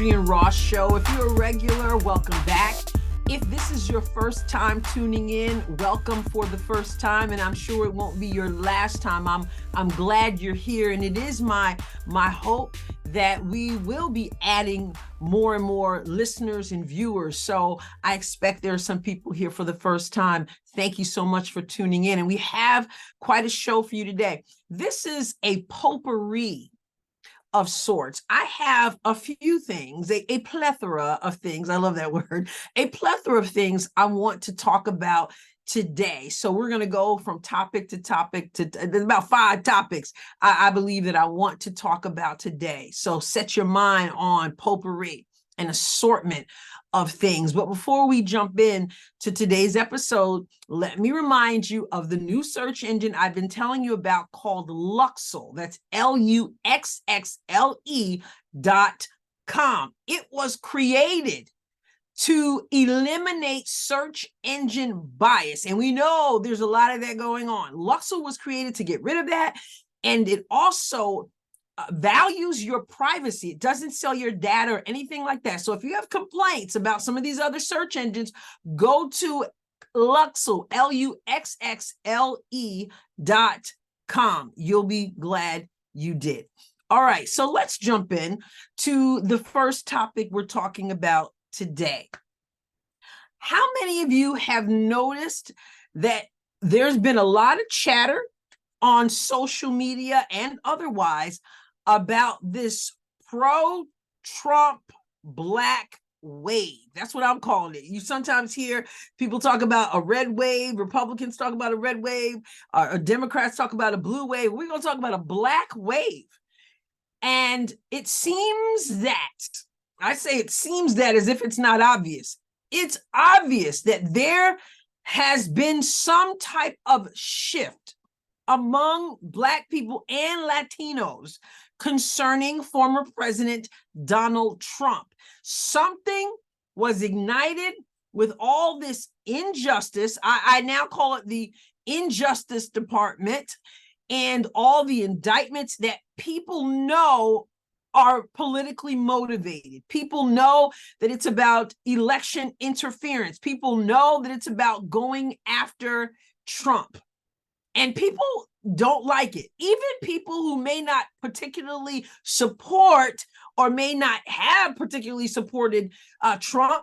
Adrienne Ross Show. If you're a regular, welcome back. If this is your first time tuning in, welcome for the first time, and I'm sure it won't be your last time. I'm glad you're here, and it is my hope that we will be adding more and more listeners and viewers. So I expect there are some people here for the first time. Thank you so much for tuning in, and we have quite a show for you today. This is a potpourri of sorts. I have a few things, a plethora of things. I love that word. A plethora of things I want to talk about today. So we're going to go from topic to topic to there's about 5 topics I believe that I want to talk about today. So set your mind on potpourri, an assortment of things. But before we jump in to today's episode, let me remind you of the new search engine I've been telling you about called Luxxle. That's LUXXLE.com. It was created to eliminate search engine bias. And we know there's a lot of that going on. Luxxle was created to get rid of that. And it also values your privacy. It doesn't sell your data or anything like that. So if you have complaints about some of these other search engines, go to Luxxle, LUXXLE.com. You'll be glad you did. All right, so let's jump in to the first topic we're talking about today. How many of you have noticed that there's been a lot of chatter on social media and otherwise about this pro-Trump black wave? That's what I'm calling it. You sometimes hear people talk about a red wave, Republicans talk about a red wave, or Democrats talk about a blue wave. We're going to talk about a black wave. And it seems that, I say it seems that as if it's not obvious. It's obvious that there has been some type of shift among Black people and Latinos concerning former President Donald Trump. Something was ignited with all this injustice. I now call it the Injustice Department, and all the indictments that people know are politically motivated. People know that it's about election interference. People know that it's about going after Trump. And people don't like it. Even people who may not particularly support or may not have particularly supported Trump,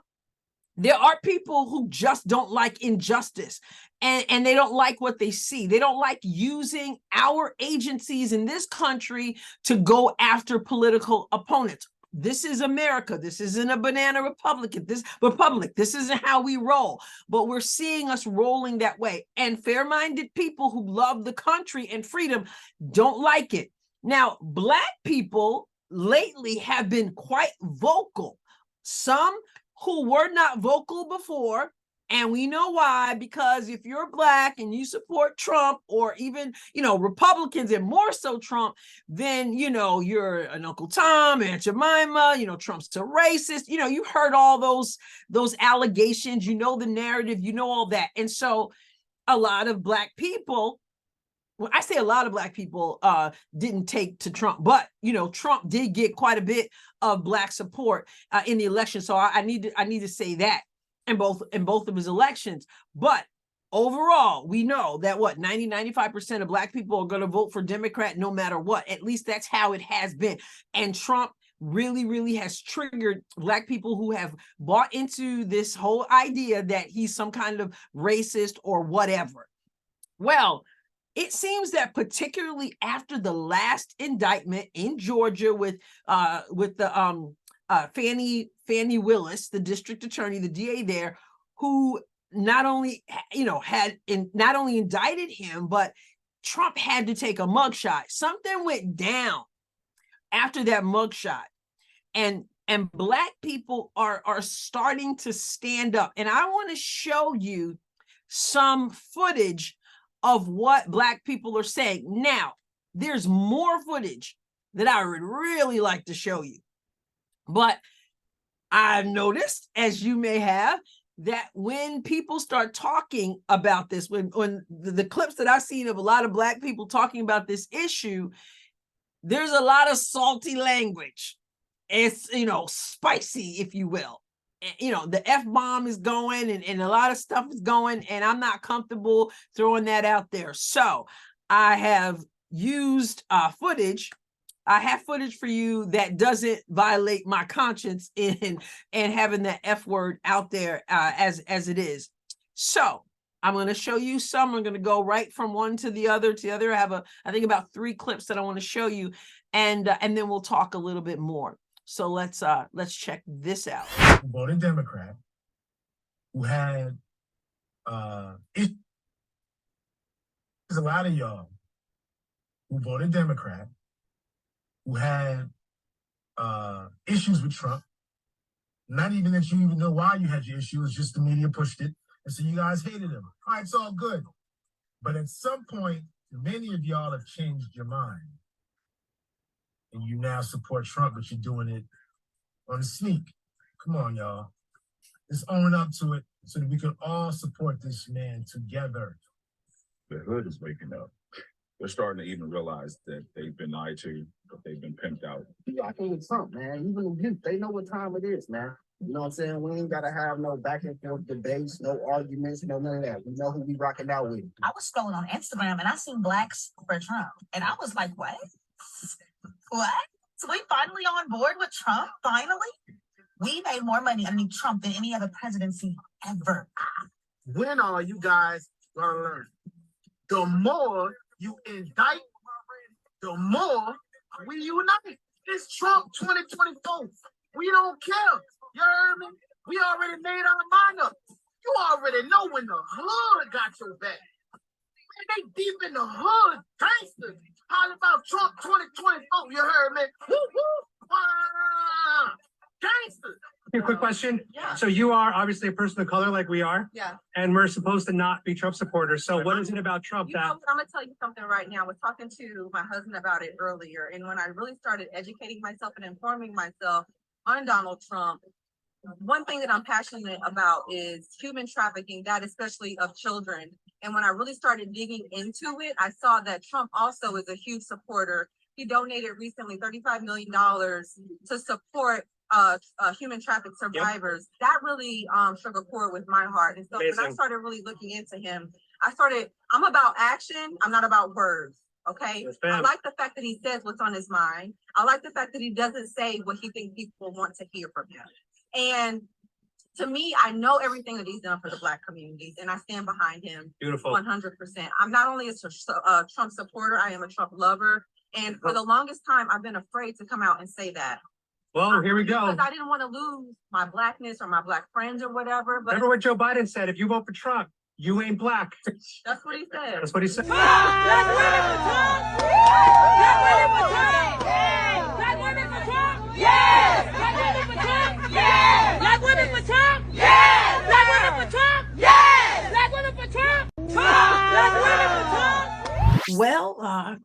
there are people who just don't like injustice, and they don't like what they see. They don't like using our agencies in this country to go after political opponents. This is America. This isn't a banana republic. This isn't how we roll. But we're seeing us rolling that way. And fair-minded people who love the country and freedom don't like it. Now, Black people lately have been quite vocal. Some who were not vocal before, and we know why, because if you're Black and you support Trump, or even, Republicans and more so Trump, then, you're an Uncle Tom, Aunt Jemima, Trump's a racist, you heard all those allegations, the narrative, all that. And so a lot of Black people, well, I say a lot of Black people didn't take to Trump, but Trump did get quite a bit of Black support in the election. So I need to say that in both of his elections. But overall, we know that 95% of Black people are going to vote for Democrat no matter what. At least that's how it has been. And Trump really, really has triggered Black people who have bought into this whole idea that he's some kind of racist or whatever. Well, it seems that particularly after the last indictment in Georgia with the Fannie Willis, the district attorney, the DA there, who not only indicted him, but Trump had to take a mugshot. Something went down after that mugshot, and Black people are starting to stand up. And I want to show you some footage of what Black people are saying. Now, there's more footage that I would really like to show you. But I've noticed, as you may have, that when people start talking about this, when the clips that I've seen of a lot of Black people talking about this issue, there's a lot of salty language. it's, spicy, if you will. The F-bomb is going and a lot of stuff is going, and I'm not comfortable throwing that out there. So I have used footage. I have footage for you that doesn't violate my conscience in and having that F word out there as it is. So I'm going to show you some. I'm going to go right from one to the other. I have I think about 3 clips that I want to show you, and then we'll talk a little bit more. So let's check this out. Who voted Democrat, who had there's a lot of y'all who voted Democrat, who had issues with Trump. Not even that you even know why you had your issues, just the media pushed it. And so you guys hated him. All right, it's all good. But at some point, many of y'all have changed your mind. And you now support Trump, but you're doing it on the sneak. Come on, y'all. Let's own up to it so that we can all support this man together. The hood is waking up. They're starting to even realize that they've been lied to, that they've been pimped out. You rocking with Trump, man. Even the youth, they know what time it is, man. You know what I'm saying? We ain't gotta have no back and forth debates, no arguments, no none of that. We know who we rocking out with. I was scrolling on Instagram and I seen blacks for Trump. And I was like, what? What? So we finally on board with Trump? Finally? We made more money under Trump than any other presidency ever. When are you guys gonna learn? The more you indict, the more we unite. It's Trump 2024. We don't care. You heard me? We already made our mind up. You already know when the hood got your back. Man, they deep in the hood, gangsters. How about Trump 2024? You heard me? Woo woo! Wow. Gangsters. A quick question. Yeah. So you are obviously a person of color like we are. Yeah. And we're supposed to not be Trump supporters. So what is it about Trump You that... know, I'm going to tell you something right now. I was talking to my husband about it earlier. And when I really started educating myself and informing myself on Donald Trump, one thing that I'm passionate about is human trafficking, that especially of children. And when I really started digging into it, I saw that Trump also is a huge supporter. He donated recently $35 million to support human trafficked survivors. Yep. That really struck a chord with my heart. And so Amazing. when I started really looking into him, I'm about action. I'm not about words. Okay. Yes, I like the fact that he says what's on his mind. I like the fact that he doesn't say what he thinks people want to hear from him. And to me, I know everything that he's done for the Black communities, and I stand behind him. Beautiful. 100%. I'm not only a Trump supporter, I am a Trump lover. And for the longest time, I've been afraid to come out and say that. Well, here we go. Because I didn't want to lose my Blackness or my Black friends or whatever. But remember what Joe Biden said, if you vote for Trump, you ain't Black. That's what he said. That's what he said. Black women for Trump! Black women for Trump! Black women for Trump! Yes! Black women for Trump! Yes! Black women for Trump! Yes! Black women for Trump! Yes! Black women for Trump! Black women for Trump! Well,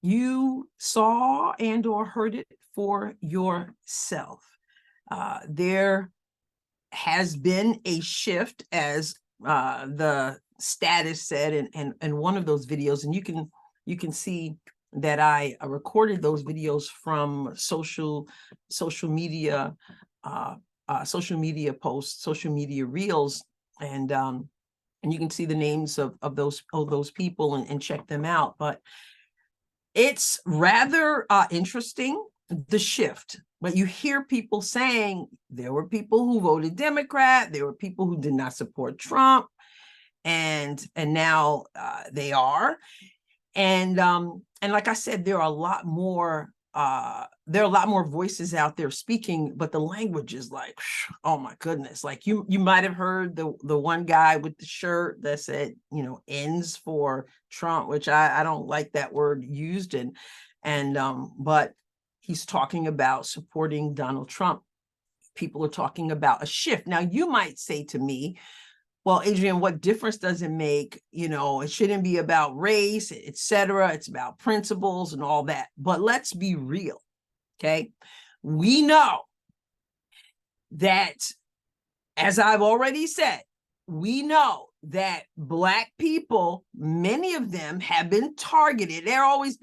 you saw and or heard it for yourself. There has been a shift, as the status said in one of those videos, and you can see that I recorded those videos from social media posts, social media reels, and you can see the names of those people and check them out. But it's rather interesting, the shift. But you hear people saying there were people who voted Democrat, there were people who did not support Trump, and now they are. And like I said, there are a lot more voices out there speaking, but the language is like, oh my goodness. Like you might have heard the one guy with the shirt that said, ends for Trump, which I don't like that word used, but he's talking about supporting Donald Trump. People are talking about a shift. Now you might say to me, well, Adrienne, what difference does it make? It shouldn't be about race, etc. It's about principles and all that. But let's be real, okay? We know that, as I've already said, we know that Black people, many of them have been targeted. They're always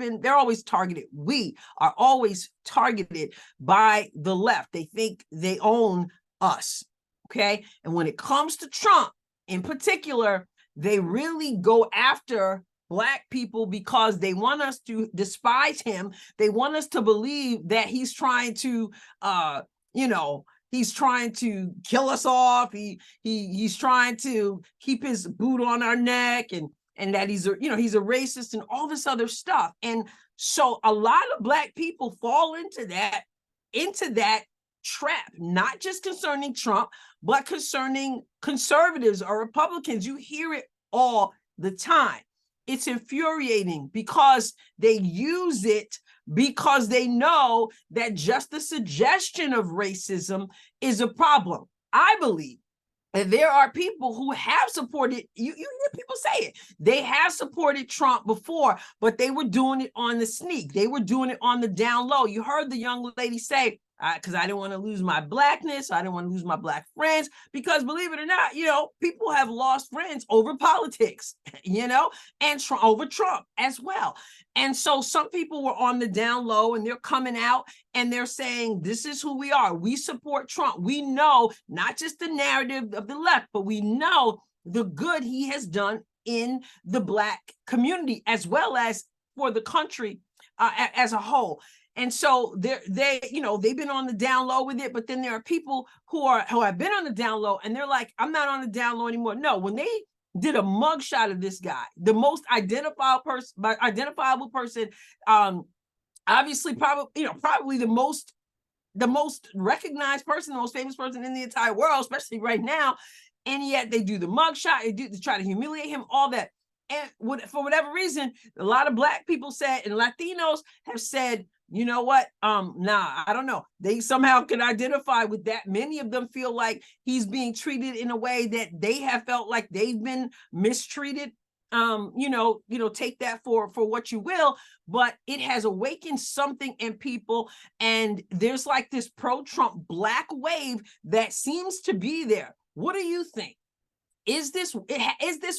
targeted. We are always targeted by the left. They think they own us. Okay. And when it comes to Trump in particular, they really go after Black people because they want us to despise him. They want us to believe that he's trying to, he's trying to kill us off. He's trying to keep his boot on our neck, and that he's a racist and all this other stuff. And so a lot of Black people fall into that trap, not just concerning Trump, but concerning conservatives or Republicans. You hear it all the time. It's infuriating because they use it because they know that just the suggestion of racism is a problem. I believe that there are people who have supported, you hear people say it, they have supported Trump before, but they were doing it on the sneak. They were doing it on the down low. You heard the young lady say, because I didn't want to lose my Blackness. I didn't want to lose my Black friends, because believe it or not, people have lost friends over politics, and over Trump as well. And so some people were on the down low, and they're coming out and they're saying, this is who we are. We support Trump. We know not just the narrative of the left, but we know the good he has done in the Black community, as well as for the country as a whole. And so they've been on the down low with it, but then there are people who have been on the down low, and they're like, I'm not on the down low anymore. No, when they did a mugshot of this guy, the most identifiable person, obviously probably the most recognized person, the most famous person in the entire world, especially right now, and yet they do the mugshot, they try to humiliate him, all that. And for whatever reason, a lot of Black people said, and Latinos have said, you know what? I don't know. They somehow can identify with that. Many of them feel like he's being treated in a way that they have felt like they've been mistreated. Take that for what you will, but it has awakened something in people, and there's like this pro-Trump Black wave that seems to be there. What do you think? Is this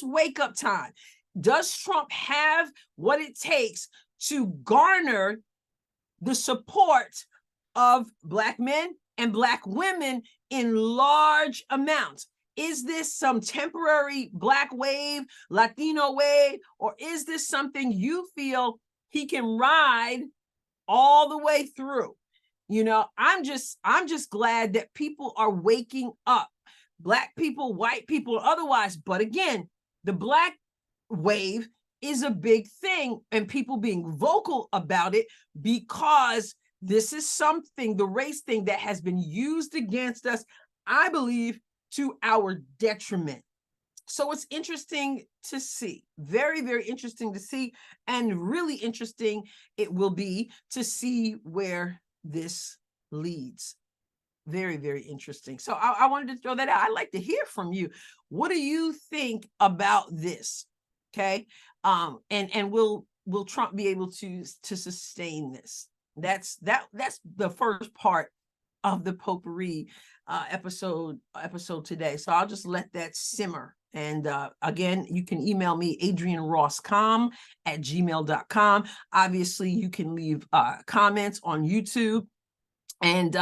wake up time? Does Trump have what it takes to garner the support of Black men and Black women in large amounts? Is this some temporary Black wave, Latino wave, or is this something you feel he can ride all the way through? I'm just glad that people are waking up, Black people, white people, or otherwise. But again, the Black wave is a big thing, and people being vocal about it, because this is something, the race thing, that has been used against us, I believe, to our detriment. So it's interesting to see, very, very interesting to see, and really interesting it will be to see where this leads. Very, very interesting. So I wanted to throw that out. I'd like to hear from you. What do you think about this? Okay. And will Trump be able to sustain this? That's the first part of the potpourri episode today. So I'll just let that simmer. And again, you can email me, adrianrosscom@gmail.com. Obviously, you can leave comments on YouTube, and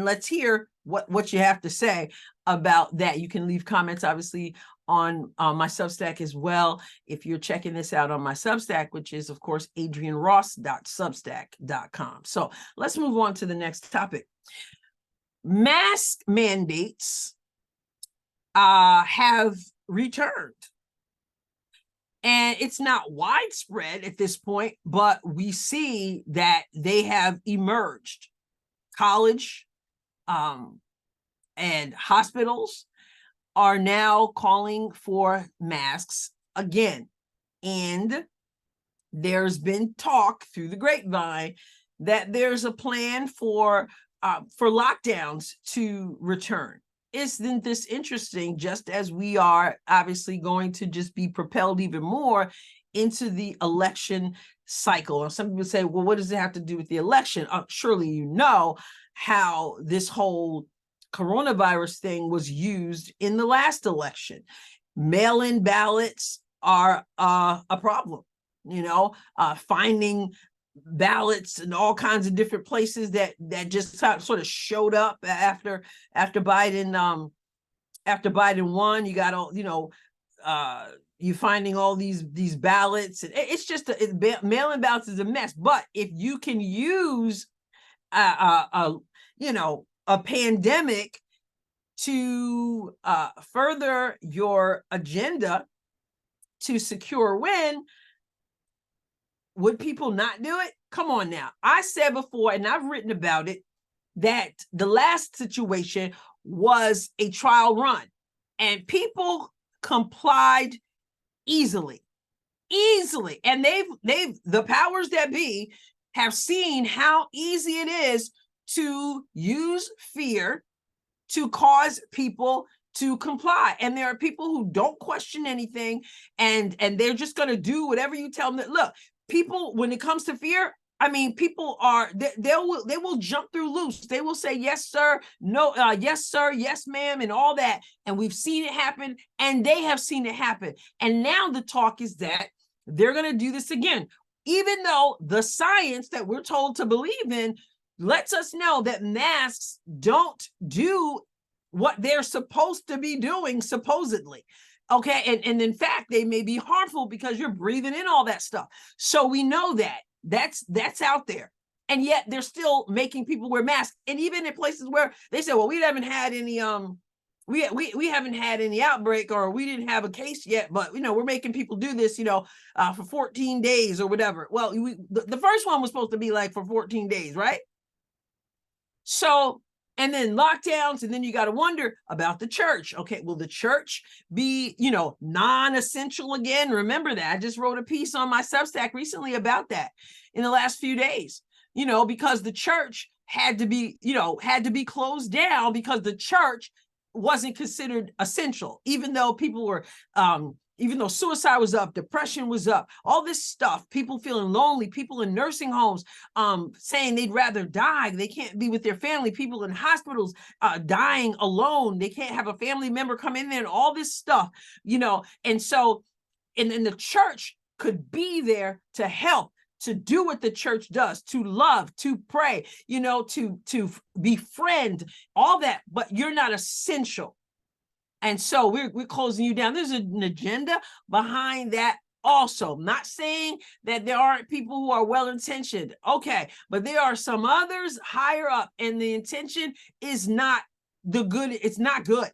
let's hear what you have to say about that. You can leave comments, obviously, on my Substack as well, if you're checking this out on my Substack, which is, of course, adrianross.substack.com. So let's move on to the next topic. Mask mandates have returned. And it's not widespread at this point, but we see that they have emerged. College and hospitals are now calling for masks again. And there's been talk through the grapevine that there's a plan for lockdowns to return. Isn't this interesting? Just as we are obviously going to just be propelled even more into the election cycle. Some people say, well, what does it have to do with the election? Surely you know how this whole coronavirus thing was used in the last election. mail-in ballots are a problem, finding ballots in all kinds of different places that just sort of showed up after Biden won. You got all, you finding all these ballots, and it's just mail-in ballots is a mess. But if you can use a pandemic to further your agenda to secure a win, would people not do it? Come on now. I said before, and I've written about it, that the last situation was a trial run, and people complied easily. And the powers that be have seen how easy it is to use fear to cause people to comply. And there are people who don't question anything, and they're just going to do whatever you tell them. That look, people, when it comes to fear, I mean, people are, they will jump through loops. They will say, yes, sir, no, yes, sir, yes, ma'am, and all that. And we've seen it happen, and they have seen it happen. And now the talk is that they're going to do this again, even though the science that we're told to believe in lets us know that masks don't do what they're supposed to be doing, supposedly. Okay, and in fact, they may be harmful because you're breathing in all that stuff. So we know that. That's out there. And yet they're still making people wear masks. And even in places where they say, well, we haven't had any we haven't had any outbreak, or we didn't have a case yet, but we're making people do this, for 14 days or whatever. Well, the first one was supposed to be like for 14 days, right? So, and then lockdowns, and then you got to wonder about the church. Okay, will the church be, non-essential again? Remember that. I just wrote a piece on my Substack recently about that in the last few days, because the church had to be closed down because the church wasn't considered essential, even though people were, even though suicide was up, depression was up, all this stuff, people feeling lonely, people in nursing homes saying they'd rather die. They can't be with their family, people in hospitals dying alone. They can't have a family member come in there, and all this stuff, and so, and then the church could be there to help, to do what the church does, to love, to pray, to befriend, all that, but you're not essential. And so we're closing you down. There's an agenda behind that also. I'm not saying that there aren't people who are well-intentioned. Okay, but there are some others higher up, and the intention is not the good. It's not good.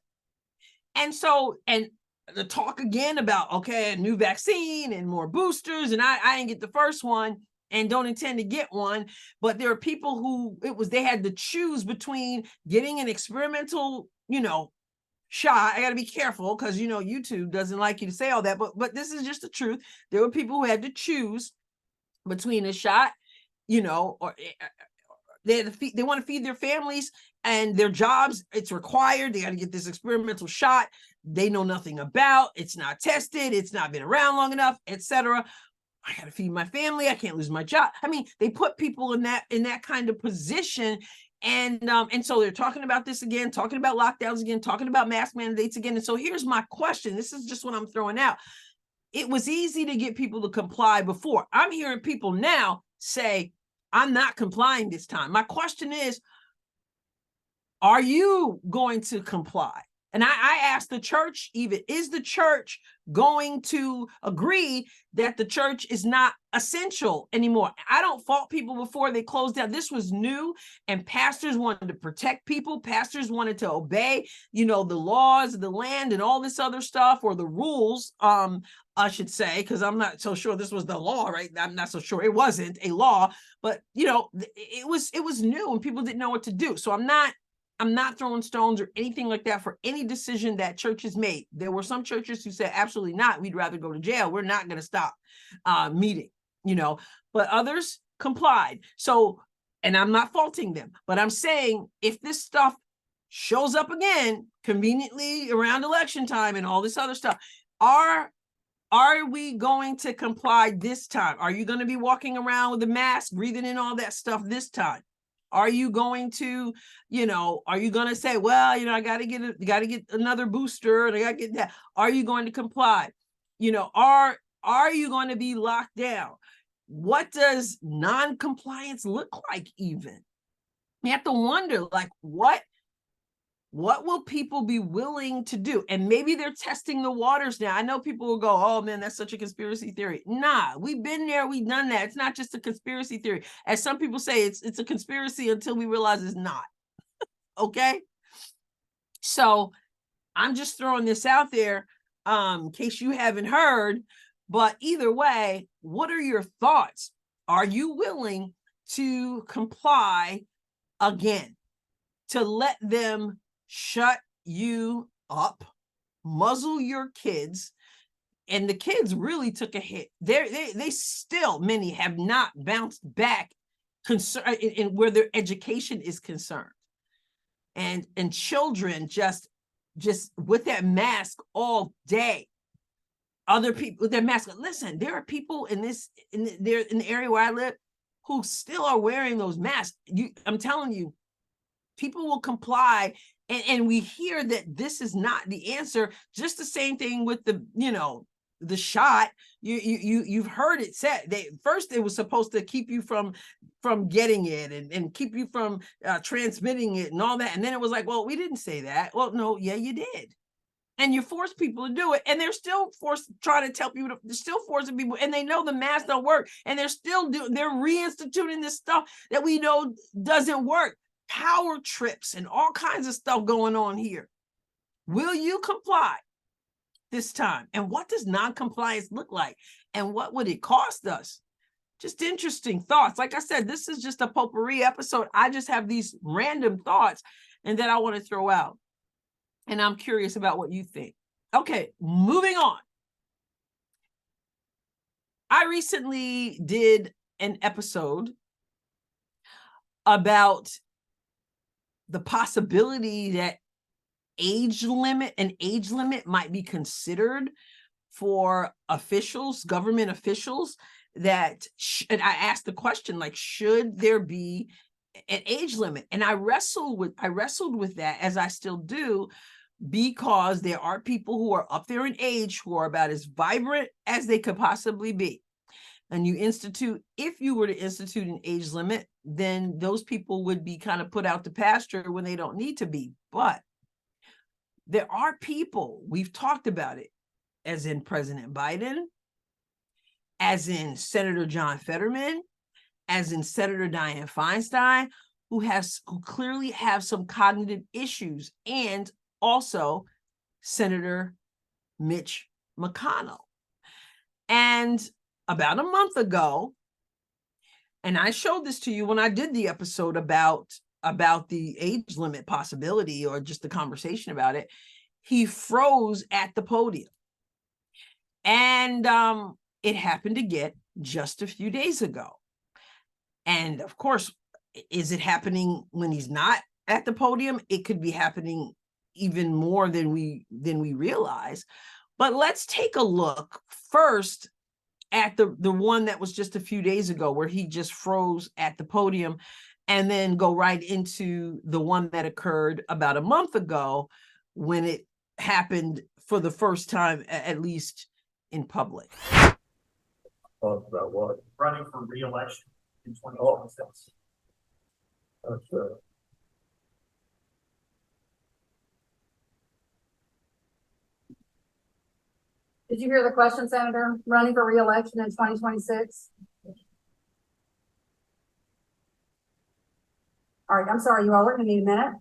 And so, and the talk again about, okay, a new vaccine and more boosters, and I didn't get the first one and don't intend to get one, but there are people who they had to choose between getting an experimental, shot. I got to be careful because YouTube doesn't like you to say all that, but this is just the truth. There were people who had to choose between a shot, or they want to feed their families and their jobs. It's required. They got to get this experimental shot they know nothing about. It's not tested. It's not been around long enough, etc. I got to feed my family. I can't lose my job. I mean, they put people in that kind of position. And so they're talking about this again, talking about lockdowns again, talking about mask mandates again. And so here's my question. This is just what I'm throwing out. It was easy to get people to comply before. I'm hearing people now say, I'm not complying this time. My question is, are you going to comply? And I asked the church, even, is the church going to agree that the church is not essential anymore? I don't fault people before they closed down. This was new, and pastors wanted to protect people. Pastors wanted to obey, the laws of the land and all this other stuff, or the rules, I should say, because I'm not so sure this was the law, right? I'm not so sure it wasn't a law, but it was new and people didn't know what to do. So I'm not throwing stones or anything like that for any decision that churches made. There were some churches who said, absolutely not. We'd rather go to jail. We're not going to stop meeting, but others complied. So, and I'm not faulting them, but I'm saying if this stuff shows up again, conveniently around election time and all this other stuff, are we going to comply this time? Are you going to be walking around with a mask, breathing in all that stuff this time? Are you going to, are you going to say, well, I got to get another booster and I got to get that? Are you going to comply? Are you going to be locked down? What does non-compliance look like even? You have to wonder, like, what will people be willing to do? And maybe they're testing the waters now. I know people will go, oh man, that's such a conspiracy theory. Nah, we've been there, we've done that. It's not just a conspiracy theory. As some people say, it's a conspiracy until we realize it's not. Okay? So I'm just throwing this out there in case you haven't heard. But either way, what are your thoughts? Are you willing to comply again, to let them shut you up, muzzle your kids? And the kids really took a hit. They still, many have not bounced back in where their education is concerned. And children just with that mask all day. Other people with their mask. Listen, there are people in the area where I live who still are wearing those masks. I'm telling you, people will comply, and we hear that this is not the answer. Just the same thing with the shot. You've heard it said. First it was supposed to keep you from getting it and keep you from transmitting it and all that, and then it was like, well, we didn't say that. Well, no, yeah, you did. And you force people to do it, and they're still trying to tell people. They're still forcing people, and they know the masks don't work, and they're reinstituting this stuff that we know doesn't work. Power trips and all kinds of stuff going on here. Will you comply this time? And what does non-compliance look like? And what would it cost us? Just interesting thoughts. Like I said, this is just a potpourri episode. I just have these random thoughts and that I want to throw out. And I'm curious about what you think. Okay, moving on. I recently did an episode about the possibility that an age limit might be considered for officials, government officials, and I asked the question, like, should there be an age limit? And I wrestled with that, as I still do, because there are people who are up there in age who are about as vibrant as they could possibly be. And if you were to institute an age limit, then those people would be kind of put out to pasture when they don't need to be. But there are people, we've talked about it, as in President Biden, as in Senator John Fetterman, as in Senator Dianne Feinstein, who clearly have some cognitive issues, and also Senator Mitch McConnell. And about a month ago, and I showed this to you when I did the episode about the age limit possibility, or just the conversation about it, he froze at the podium. And it happened again just a few days ago. And of course, is it happening when he's not at the podium? It could be happening even more than we realize. But let's take a look first at the one that was just a few days ago, where he just froze at the podium, and then go right into the one that occurred about a month ago, when it happened for the first time, at least in public. Talk about what? Running for re-election in 2026. That's Did you hear the question, Senator? Running for re-election in 2026? All right, I'm sorry, you all. We're going to need a minute.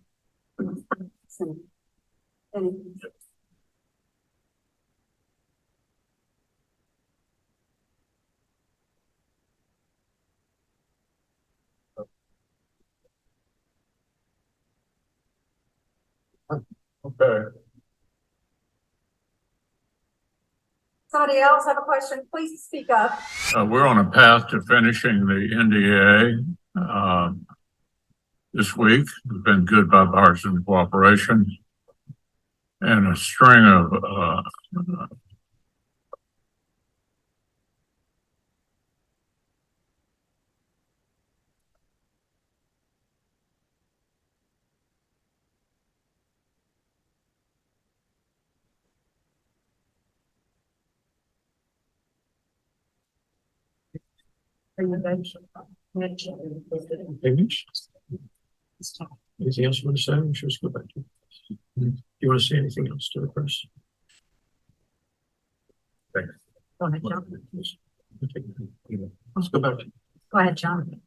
okay. Somebody else have a question? Please speak up. We're on a path to finishing the NDA this week. It's been good bipartisan cooperation and a string of Anything else you want to say? I'm sure let's go back to. Do you want to say anything else to the press? Thanks. Go ahead, John. Let's go back. Go ahead, John.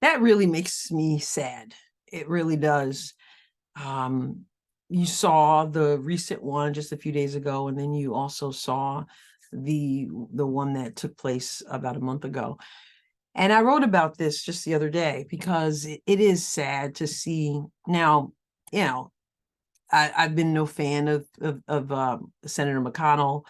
That really makes me sad. It really does. You saw the recent one just a few days ago, and then you also saw the one that took place about a month ago. And I wrote about this just the other day because it is sad to see. Now, you know, I've been no fan of Senator McConnell,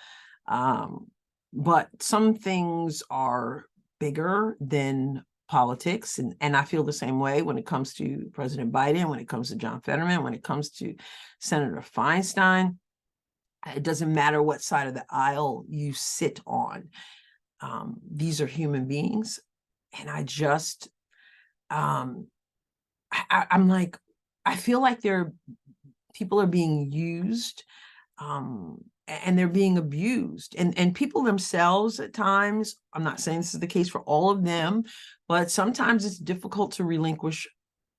but some things are bigger than politics, and I feel the same way when it comes to President Biden, when it comes to John Fetterman, when it comes to Senator Feinstein. It doesn't matter what side of the aisle you sit on. These are human beings, and I just, I'm like, I feel like people are being used, and they're being abused, and people themselves at times. I'm not saying this is the case for all of them, but sometimes it's difficult to relinquish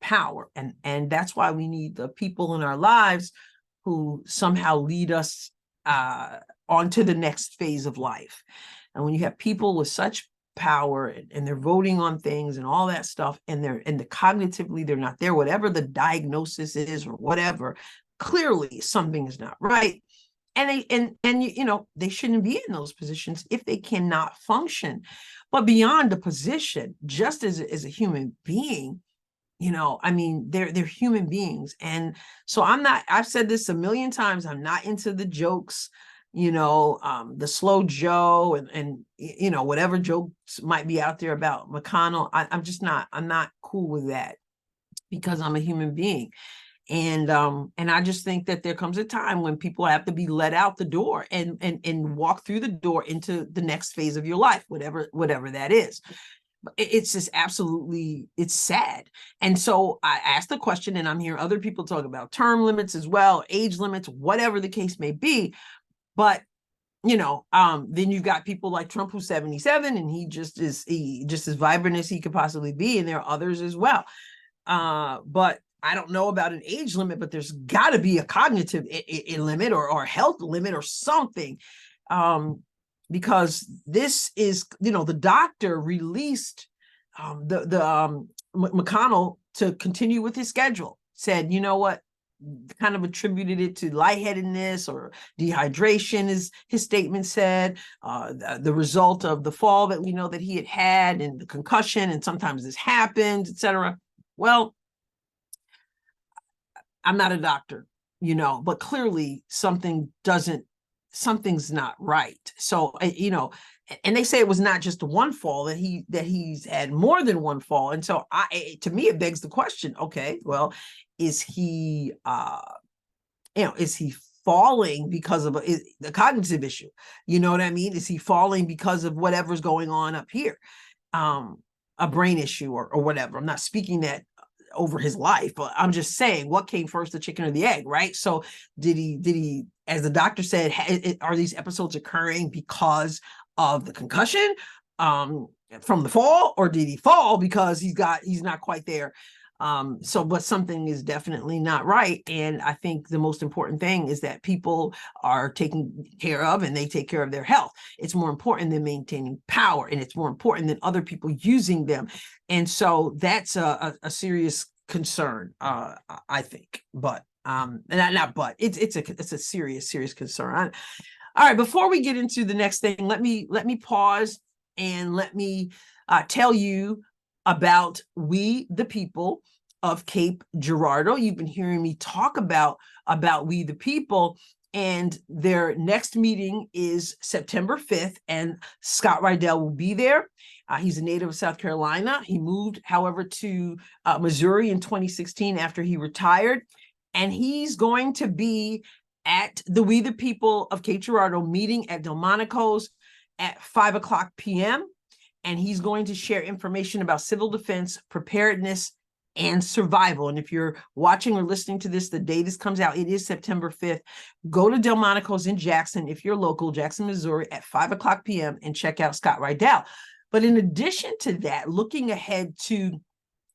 power, and that's why we need the people in our lives who somehow lead us onto the next phase of life. And when you have people with such power and they're voting on things and all that stuff, and cognitively they're not there, whatever the diagnosis is or whatever, clearly something is not right. And they shouldn't be in those positions if they cannot function. But beyond the position, just as a human being, I mean, they're human beings. And so I've said this a million times, I'm not into the jokes, the slow Joe and whatever jokes might be out there about McConnell. I'm not cool with that, because I'm a human being. And I just think that there comes a time when people have to be let out the door and walk through the door into the next phase of your life, whatever that is. It's just absolutely, it's sad. And so I asked the question, and I'm hearing other people talk about term limits as well, age limits, whatever the case may be. But then you've got people like Trump, who's 77, and he just as vibrant as he could possibly be, and there are others as well. But I don't know about an age limit, but there's got to be a cognitive limit or health limit or something. Because this is, the doctor released McConnell to continue with his schedule, said, you know what, kind of attributed it to lightheadedness or dehydration, as his statement said, the result of the fall that we know that he had and the concussion, and sometimes this happens, etc. Well, I'm not a doctor, but clearly something's not right. So, and they say it was not just one fall, that he's had more than one fall. And so to me, it begs the question, okay, well, is he falling because of the cognitive issue? You know what I mean? Is he falling because of whatever's going on up here? A brain issue or whatever. I'm not speaking that over his life, but I'm just saying, what came first, the chicken or the egg, right? So did he, as the doctor said, are these episodes occurring because of the concussion from the fall, or did he fall because he's not quite there? But something is definitely not right. And I think the most important thing is that people are taken care of, and they take care of their health. It's more important than maintaining power, and it's more important than other people using them. And so that's a serious concern, I think. But it's a serious concern. All right, before we get into the next thing, let me pause and let me tell you about We the People of Cape Girardeau. You've been hearing me talk about We the People, and their next meeting is September 5th, and Scott Rydell will be there. He's a native of South Carolina. He moved, however, to Missouri in 2016 after he retired, and he's going to be at the We the People of Cape Girardeau meeting at Delmonico's at 5:00 p.m. And he's going to share information about civil defense, preparedness, and survival. And if you're watching or listening to this, the day this comes out, it is September 5th. Go to Delmonico's in Jackson, if you're local, Jackson, Missouri, at 5 p.m. and check out Scott Rydell. But in addition to that, looking ahead to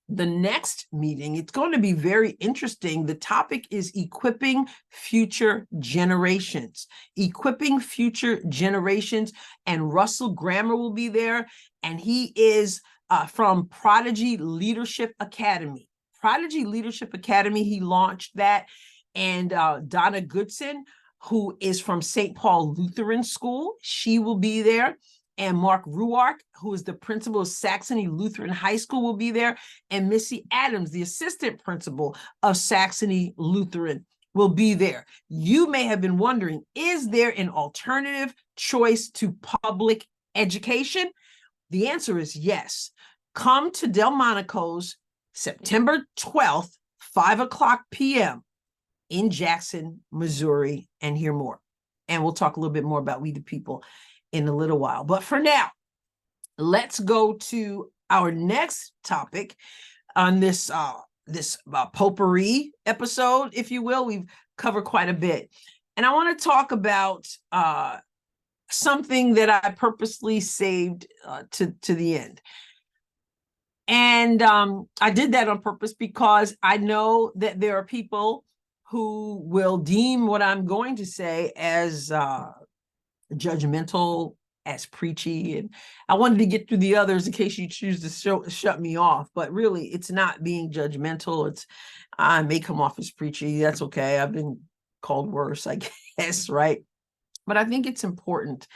the next meeting, it's going to be very interesting. The topic is equipping future generations. Equipping future generations. And Russell Grammer will be there. And he is from Prodigy Leadership Academy. Prodigy Leadership Academy, he launched that. And Donna Goodson, who is from St. Paul Lutheran School, she will be there. And Mark Ruark, who is the principal of Saxony Lutheran High School, will be there. And Missy Adams, the assistant principal of Saxony Lutheran, will be there. You may have been wondering, is there an alternative choice to public education? The answer is yes. Come to Delmonico's September 12th, 5 p.m. in Jackson, Missouri, and hear more. And we'll talk a little bit more about We the People in a little while. But for now, let's go to our next topic on this potpourri episode, if you will. We've covered quite a bit. And I want to talk about something that I purposely saved to the end. And I did that on purpose because I know that there are people who will deem what I'm going to say as judgmental, as preachy. And I wanted to get through the others in case you choose to shut me off. But really, it's not being judgmental. I may come off as preachy. That's okay. I've been called worse, I guess, right? But I think it's important.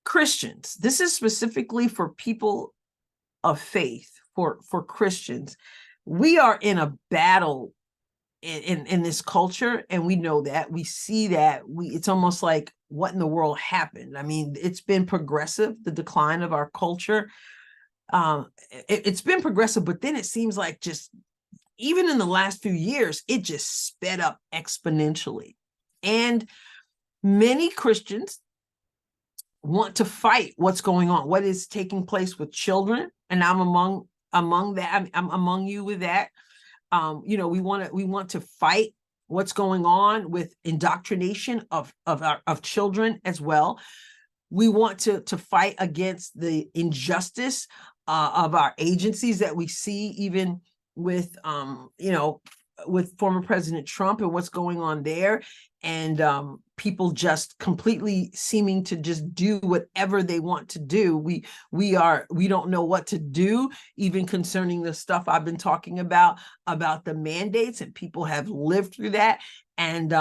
Christians, this is specifically for people of faith, for Christians. We are in a battle in this culture, and we know that. We see that. It's almost like, what in the world happened? I mean, it's been progressive, the decline of our culture. It's been progressive, but then it seems like just even in the last few years, it just sped up exponentially. And many Christians want to fight what's going on, what is taking place with children. And I'm among that. I'm among you with that. We want to fight what's going on with indoctrination of children as well. We want to fight against the injustice of our agencies that we see, even with with former President Trump and what's going on there, and people just completely seeming to just do whatever they want to do. We don't know what to do, even concerning the stuff I've been talking about the mandates, and people have lived through that, and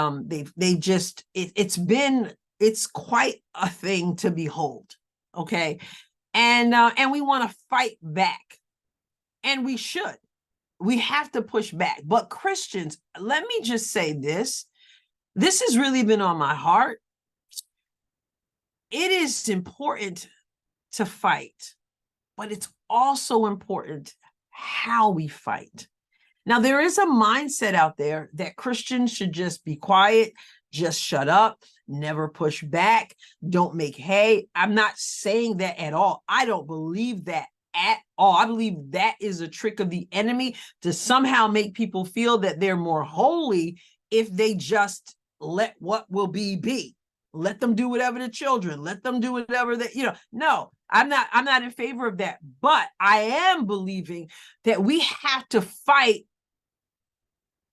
it's quite a thing to behold. Okay, and we want to fight back, and we should. We have to push back. But Christians, let me just say this. This has really been on my heart. It is important to fight, but it's also important how we fight. Now, there is a mindset out there that Christians should just be quiet, just shut up, never push back, don't make hay. I'm not saying that at all. I don't believe that at all. I believe that is a trick of the enemy to somehow make people feel that they're more holy if they just let what will be. Let them do whatever the children, let them do whatever that, no, I'm not in favor of that. But I am believing that we have to fight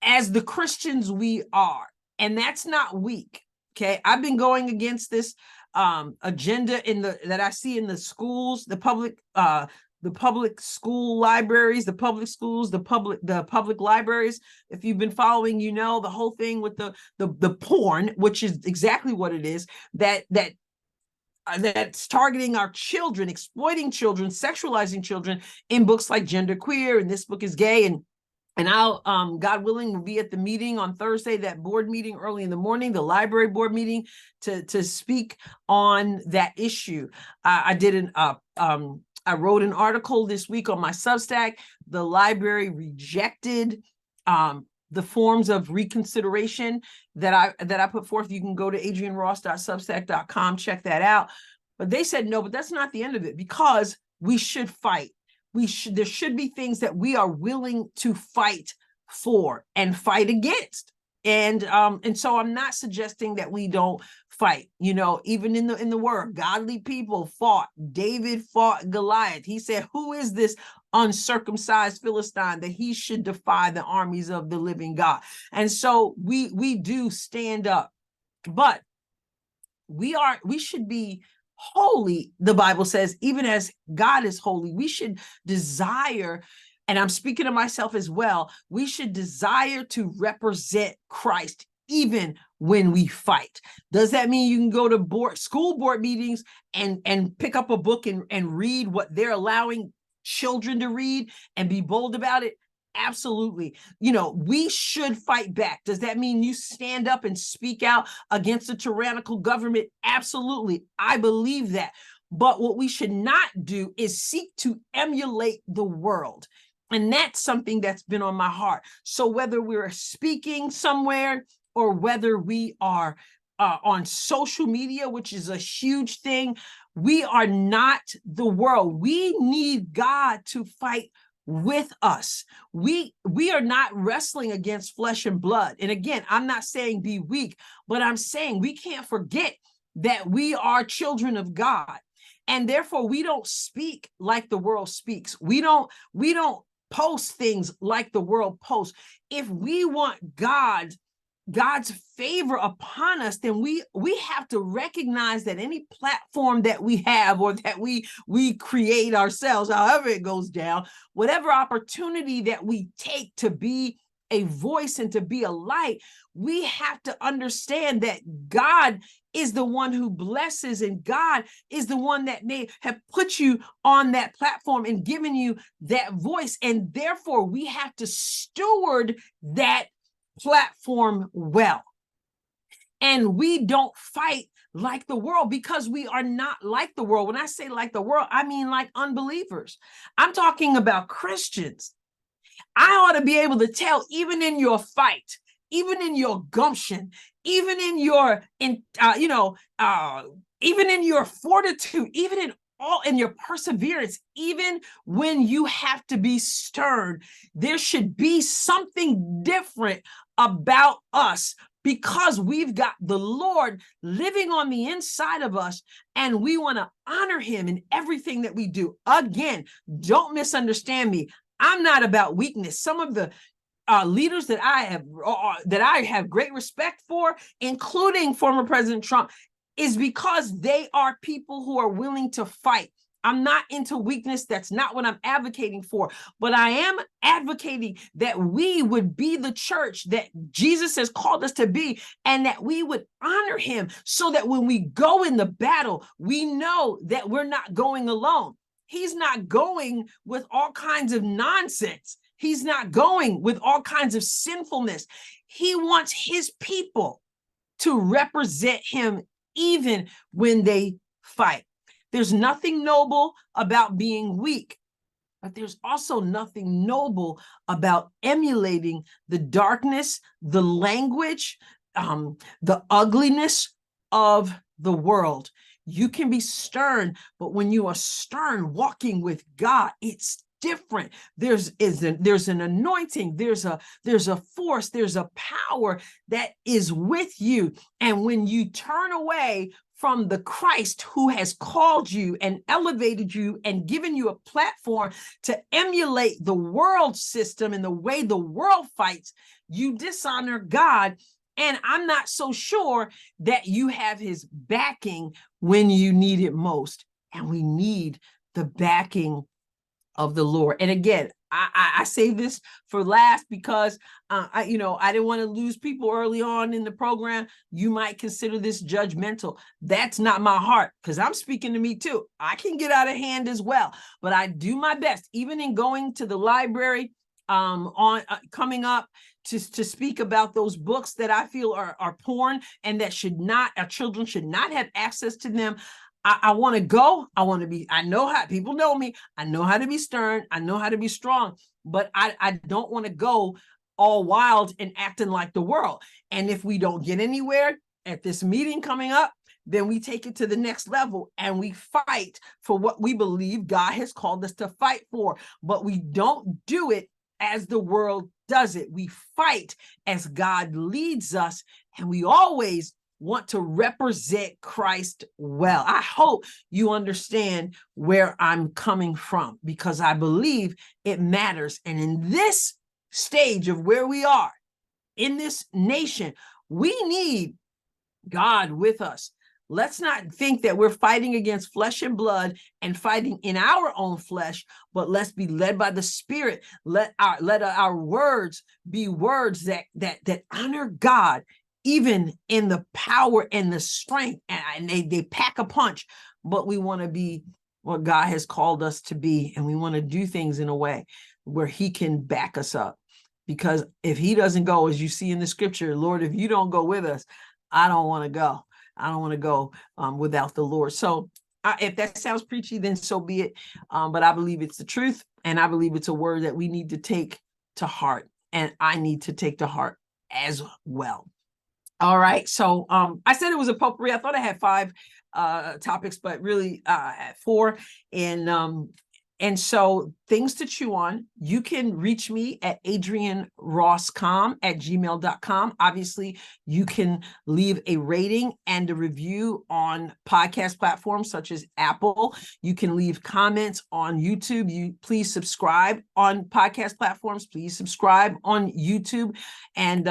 as the Christians we are. And that's not weak. Okay. I've been going against this agenda that I see in the schools, the public school libraries, the public schools, the public libraries. If you've been following, the whole thing with the porn, which is exactly what it is, that's targeting our children, exploiting children, sexualizing children in books like Gender Queer, and this book is gay. And I'll, God willing, will be at the meeting on Thursday, that board meeting early in the morning, the library board meeting, to speak on that issue. I wrote an article this week on my Substack. The library rejected the forms of reconsideration that I put forth. You can go to adrianross.substack.com, check that out. But they said, no, but that's not the end of it, because we should fight. there should be things that we are willing to fight for and fight against. And so I'm not suggesting that we don't fight. You know, even in the word, godly people fought. David fought Goliath. He said, who is this uncircumcised Philistine that he should defy the armies of the living God? And so we do stand up, but we should be holy. The Bible says, even as God is holy, we should desire, and I'm speaking to myself as well, we should desire to represent Christ even when we fight. Does that mean you can go to school board meetings and pick up a book and read what they're allowing children to read and be bold about it? Absolutely. You know, we should fight back. Does that mean you stand up and speak out against a tyrannical government? Absolutely. I believe that. But what we should not do is seek to emulate the world. And that's something that's been on my heart. So whether we're speaking somewhere or whether we are on social media, which is a huge thing, we are not the world. We need God to fight with us. We are not wrestling against flesh and blood. And again, I'm not saying be weak, but I'm saying we can't forget that we are children of God. And therefore we don't speak like the world speaks. We don't post things like the world posts. If we want God's favor upon us, then we have to recognize that any platform that we have or that we create ourselves, however it goes down, whatever opportunity that we take to be a voice and to be a light, we have to understand that God is the one who blesses, and God is the one that may have put you on that platform and given you that voice. And therefore we have to steward that platform well. And we don't fight like the world, because we are not like the world. When I say like the world, I mean like unbelievers. I'm talking about Christians. I ought to be able to tell, even in your fight, even in your gumption, even in your, even in your fortitude, even in your perseverance, even when you have to be stern, there should be something different about us, because we've got the Lord living on the inside of us, and we want to honor him in everything that we do. Again, don't misunderstand me. I'm not about weakness. Some of the leaders that I have great respect for, including former President Trump, is because they are people who are willing to fight. I'm not into weakness. That's not what I'm advocating for. But I am advocating that we would be the church that Jesus has called us to be, and that we would honor him, so that when we go in the battle, we know that we're not going alone. He's not going with all kinds of nonsense. He's not going with all kinds of sinfulness. He wants his people to represent him even when they fight. There's nothing noble about being weak, but there's also nothing noble about emulating the darkness, the language, the ugliness of the world. You can be stern, but when you are stern, walking with God, it's different. There's an anointing, there's a force, there's a power that is with you. And when you turn away from the Christ who has called you and elevated you and given you a platform to emulate the world system and the way the world fights, you dishonor God. And I'm not so sure that you have his backing when you need it most. And we need the backing of the Lord. And again, I say this for last because I didn't want to lose people early on in the program. You might consider this judgmental. That's not my heart, because I'm speaking to me too. I can get out of hand as well, but I do my best, even in going to the library coming up to speak about those books that I feel are porn and that our children should not have access to them. I want to go. I know how, people know me. I know how to be stern. I know how to be strong, but I don't want to go all wild and acting like the world. And if we don't get anywhere at this meeting coming up, then we take it to the next level and we fight for what we believe God has called us to fight for. But we don't do it as the world does it. We fight as God leads us, and we always want to represent Christ well. I hope you understand where I'm coming from, because I believe it matters. And in this stage of where we are in this nation, we need God with us. Let's not think that we're fighting against flesh and blood and fighting in our own flesh, but let's be led by the Spirit. Let our words be words that honor God, even in the power and the strength, and they pack a punch. But we want to be what God has called us to be, and we want to do things in a way where He can back us up. Because if He doesn't go, as you see in the scripture, Lord, if you don't go with us, I don't want to go. I don't want to go without the Lord. So if that sounds preachy, then so be it. But I believe it's the truth, and I believe it's a word that we need to take to heart, and I need to take to heart as well. All right. So I said it was appropriate. I thought I had 5 topics, but really 4. And so things to chew on. You can reach me at adrianrosscom@gmail.com. Obviously, you can leave a rating and a review on podcast platforms such as Apple. You can leave comments on YouTube. You please subscribe on podcast platforms. Please subscribe on YouTube, and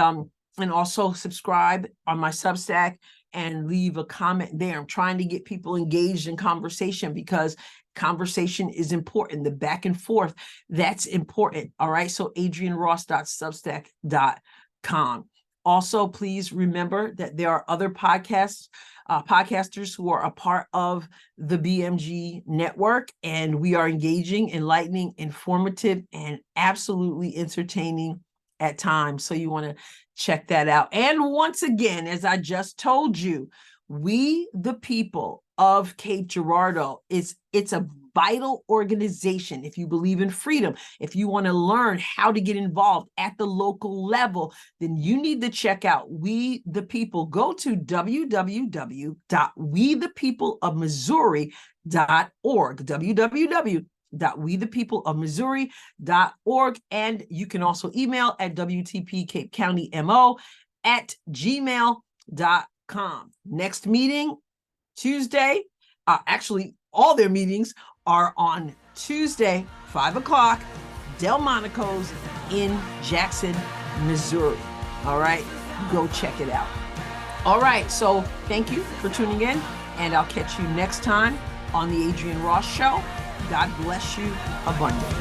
also subscribe on my Substack and leave a comment there. I'm trying to get people engaged in conversation, because conversation is important. The back and forth, that's important. All right. So adrianross.substack.com. Also, please remember that there are other podcasters who are a part of the BMG network, and we are engaging, enlightening, informative, and absolutely entertaining at times. So you want to check that out. And once again, as I just told you, we, the people of Cape Girardeau, it's a vital organization. If you believe in freedom, if you want to learn how to get involved at the local level, then you need to check out We the People. Go to www.wethepeopleofmissouri.org, www.wethepeopleofmissouri.org. And you can also email at wtpcapecountymO@gmail.com. Next meeting, Tuesday. Actually, all their meetings are on Tuesday, 5 o'clock, Delmonico's in Jackson, Missouri. All right, go check it out. All right, so thank you for tuning in, and I'll catch you next time on the Adrian Ross Show. God bless you abundantly.